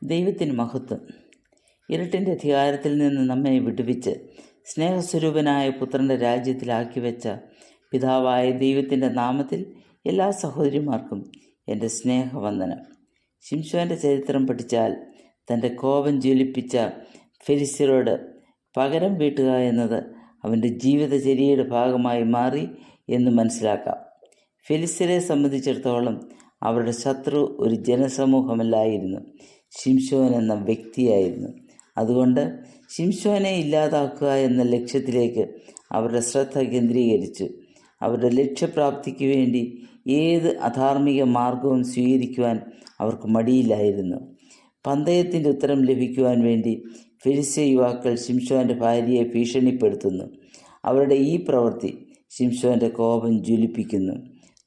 ദൈവത്തിന് മഹത്വം. ഇരുട്ടിൻ്റെ അധികാരത്തിൽ നിന്ന് നമ്മെ വിടുവിച്ച് സ്നേഹസ്വരൂപനായ പുത്രൻ്റെ രാജ്യത്തിലാക്കി വെച്ച പിതാവായ ദൈവത്തിൻ്റെ നാമത്തിൽ എല്ലാ സഹോദരിമാർക്കും എൻ്റെ സ്നേഹവന്ദനം. ശിംശോൻ്റെ ചരിത്രം പഠിച്ചാൽ തൻ്റെ കോപം ജ്വലിപ്പിച്ച ഫെലിസ്ത്യരോട് പകരം വീട്ടുക എന്നത് അവൻ്റെ ജീവിതചര്യയുടെ ഭാഗമായി മാറി എന്ന് മനസ്സിലാക്കാം. ഫെലിസ്ത്യരെ സംബന്ധിച്ചിടത്തോളം അവരുടെ ശത്രു ഒരു ജനസമൂഹമല്ലായിരുന്നു, ശിംശോൻ എന്ന വ്യക്തിയായിരുന്നു. അതുകൊണ്ട് ശിംശോനെ ഇല്ലാതാക്കുക എന്ന ലക്ഷ്യത്തിലേക്ക് അവരുടെ ശ്രദ്ധ കേന്ദ്രീകരിച്ചു. അവരുടെ ലക്ഷ്യപ്രാപ്തിക്ക് വേണ്ടി ഏത് അധാർമിക മാർഗവും സ്വീകരിക്കുവാൻ അവർക്ക് മടിയില്ലായിരുന്നു. പന്തയത്തിൻ്റെ ഉത്തരം ലഭിക്കുവാൻ വേണ്ടി ഫെലിസ്ത്യ യുവാക്കൾ ശിംശോൻ്റെ ഭാര്യയെ ഭീഷണിപ്പെടുത്തുന്നു. അവരുടെ ഈ പ്രവൃത്തി ശിംശോൻ്റെ കോപം ജ്വലിപ്പിക്കുന്നു.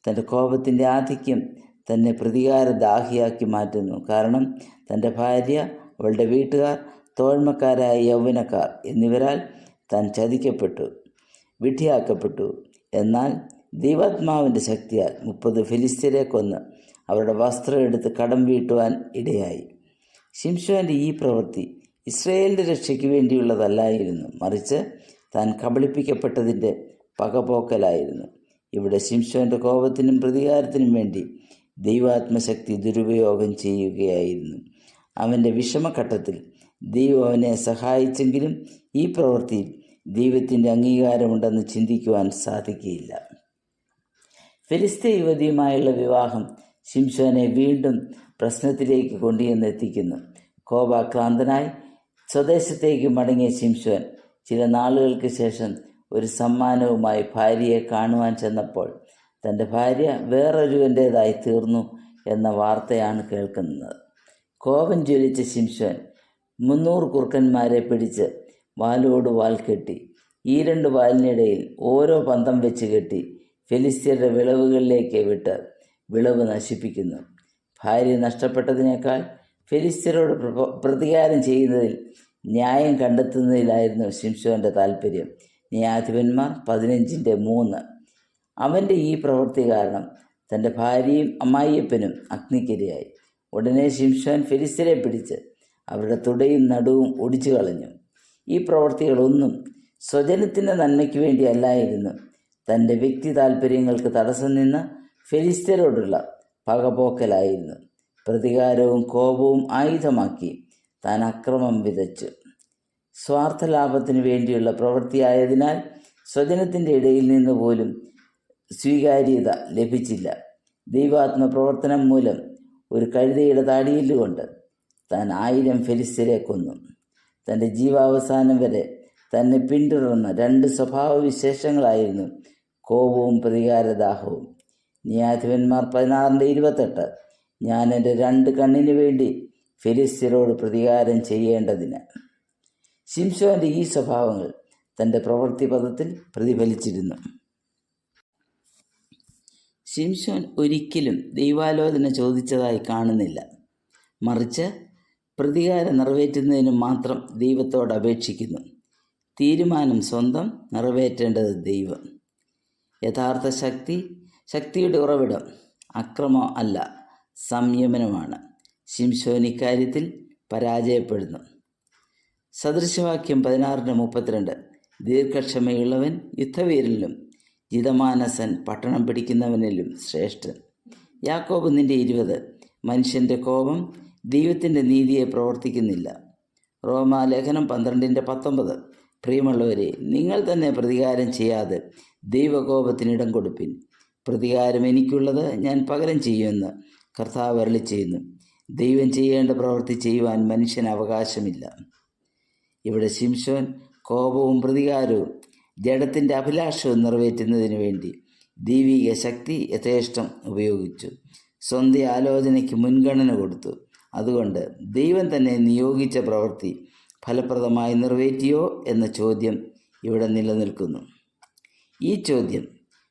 തൻ്റെ കോപത്തിൻ്റെ ആധിക്യം തന്നെ പ്രതികാരദാഹിയാക്കി മാറ്റുന്നു. കാരണം തൻ്റെ ഭാര്യ, അവളുടെ വീട്ടുകാർ, തോഴ്മക്കാരായ യൗവനക്കാർ എന്നിവരാൽ താൻ ചതിക്കപ്പെട്ടു, വിഡ്ഢിയാക്കപ്പെട്ടു. എന്നാൽ ദൈവാത്മാവിൻ്റെ ശക്തിയാൽ 30 ഫെലിസ്ത്യരെ കൊന്ന് അവരുടെ വസ്ത്രം എടുത്ത് കടം വീട്ടുവാൻ ഇടയായി. ശിംശോൻ്റെ ഈ പ്രവൃത്തി ഇസ്രായേലിൻ്റെ രക്ഷയ്ക്ക് വേണ്ടിയുള്ളതല്ലായിരുന്നു, മറിച്ച് താൻ കബളിപ്പിക്കപ്പെട്ടതിൻ്റെ പകപോക്കലായിരുന്നു. ഇവിടെ ശിംശോൻ്റെ കോപത്തിനും പ്രതികാരത്തിനും വേണ്ടി ദൈവാത്മശക്തി ദുരുപയോഗം ചെയ്യുകയായിരുന്നു. അവൻ്റെ വിഷമഘട്ടത്തിൽ ദൈവം അവനെ സഹായിച്ചെങ്കിലും ഈ പ്രവൃത്തിയിൽ ദൈവത്തിൻ്റെ അംഗീകാരമുണ്ടെന്ന് ചിന്തിക്കുവാൻ സാധിക്കുകയില്ല. ഫെലിസ്ത്യ യുവതിയുമായുള്ള വിവാഹം ശിംശോനെ വീണ്ടും പ്രശ്നത്തിലേക്ക് കൊണ്ടുചെന്നെത്തിക്കുന്നു. കോപാക്രാന്തനായി സ്വദേശത്തേക്ക് മടങ്ങിയ ശിംശോൻ ചില നാളുകൾക്ക് ശേഷം ഒരു സമ്മാനവുമായി ഭാര്യയെ കാണുവാൻ ചെന്നപ്പോൾ തൻ്റെ ഭാര്യ വേറൊരുവൻ്റേതായി തീർന്നു എന്ന വാർത്തയാണ് കേൾക്കുന്നത്. കോപം ജ്വലിച്ച ശിംശോൻ 300 കുറുക്കന്മാരെ പിടിച്ച് വാലോട് വാൽ കെട്ടി ഈ 2 വാലിനിടയിൽ ഓരോ പന്തം വെച്ച് കെട്ടി ഫെലിസ്ത്യരുടെ വിളവുകളിലേക്ക് വിട്ട് വിളവ് നശിപ്പിക്കുന്നു. ഭാര്യ നഷ്ടപ്പെട്ടതിനേക്കാൾ ഫെലിസ്ത്യരോട് പ്രതികാരം ചെയ്യുന്നതിൽ ന്യായം കണ്ടെത്തുന്നതിലായിരുന്നു ശിംശോൻ്റെ താല്പര്യം. ന്യായാധിപന്മാർ 15:3. അവൻ്റെ ഈ പ്രവൃത്തി കാരണം തൻ്റെ ഭാര്യയും അമ്മായിയപ്പനും അഗ്നിക്കിരയായി. ഉടനെ ശിംശോൻ ഫെലിസ്ത്യരെ പിടിച്ച് അവരുടെ തുടയും നടുവും ഒടിച്ചു കളഞ്ഞു. ഈ പ്രവൃത്തികളൊന്നും സ്വജനത്തിൻ്റെ നന്മയ്ക്ക് വേണ്ടിയല്ലായിരുന്നു, തൻ്റെ വ്യക്തി താല്പര്യങ്ങൾക്ക് തടസ്സം നിന്ന് ഫെലിസ്ത്യരോടുള്ള പകപോക്കലായിരുന്നു. പ്രതികാരവും കോപവും ആയുധമാക്കി താൻ അക്രമം വിതച്ചു. സ്വാർത്ഥലാഭത്തിന് വേണ്ടിയുള്ള പ്രവൃത്തിയായതിനാൽ സ്വജനത്തിൻ്റെ ഇടയിൽ നിന്ന് പോലും സ്വീകാര്യത ലഭിച്ചില്ല. ദൈവാത്മ പ്രവർത്തനം മൂലം ഒരു കഴുതയുടെ താടിയിലുകൊണ്ട് താൻ 1000 ഫെലിസ്ത്യരെ കൊന്നു. തൻ്റെ ജീവാവസാനം വരെ തന്നെ പിന്തുടർന്ന 2 സ്വഭാവവിശേഷങ്ങളായിരുന്നു കോപവും പ്രതികാരദാഹവും. ന്യായാധിപന്മാർ 16:28. ഞാൻ എൻ്റെ 2 കണ്ണിനു വേണ്ടി ഫെലിസ്ത്യരോട് പ്രതികാരം ചെയ്യേണ്ടതിന്. ശിംശോൻ്റെ ഈ സ്വഭാവങ്ങൾ തൻ്റെ പ്രവൃത്തി പദത്തിൽ പ്രതിഫലിച്ചിരുന്നു. ശിംശോൻ ഒരിക്കലും ദൈവാലോചന ചോദിച്ചതായി കാണുന്നില്ല, മറിച്ച് പ്രതികാരം നിറവേറ്റുന്നതിന് മാത്രം ദൈവത്തോട് അപേക്ഷിക്കുന്നു. തീരുമാനം സ്വന്തം, നിറവേറ്റേണ്ടത് ദൈവം. യഥാർത്ഥ ശക്തിയുടെ ഉറവിടം അക്രമം അല്ല, സംയമനമാണ്. ശിംശോൻ ഇക്കാര്യത്തിൽ പരാജയപ്പെടുന്നു. സദൃശവാക്യം 16:32. ദീർഘക്ഷമയുള്ളവൻ യുദ്ധവീരനിലും ജിതമാനസൻ പട്ടണം പിടിക്കുന്നവനിലും ശ്രേഷ്ഠൻ. യാക്കോബ് 20. മനുഷ്യൻ്റെ കോപം ദൈവത്തിൻ്റെ നീതിയെ പ്രവർത്തിക്കുന്നില്ല. റോമാലേഖനം 12:19. പ്രിയമുള്ളവരെ, നിങ്ങൾ തന്നെ പ്രതികാരം ചെയ്യാതെ ദൈവകോപത്തിനിടം കൊടുപ്പിൻ. പ്രതികാരം എനിക്കുള്ളത്, ഞാൻ പകരം ചെയ്യുമെന്ന് കർത്താവ് അരുളിച്ചെയ്യുന്നു. ദൈവം ചെയ്യേണ്ട പ്രവൃത്തി ചെയ്യുവാൻ മനുഷ്യന് അവകാശമില്ല. ഇവിടെ ശിംശോൻ കോപവും പ്രതികാരവും ജഡത്തിൻ്റെ അഭിലാഷവും നിറവേറ്റുന്നതിന് വേണ്ടി ദൈവിക ശക്തി യഥേഷ്ടം ഉപയോഗിച്ചു. സ്വന്തം ആലോചനയ്ക്ക് മുൻഗണന കൊടുത്തു. അതുകൊണ്ട് ദൈവം തന്നെ നിയോഗിച്ച പ്രവൃത്തി ഫലപ്രദമായി നിറവേറ്റിയോ എന്ന ചോദ്യം ഇവിടെ നിലനിൽക്കുന്നു. ഈ ചോദ്യം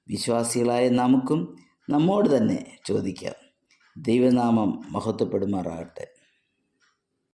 വിശ്വാസികളായ നമുക്കും നമ്മോട് തന്നെ ചോദിക്കാം. ദൈവനാമം മഹത്വപ്പെടുമാറാകട്ടെ.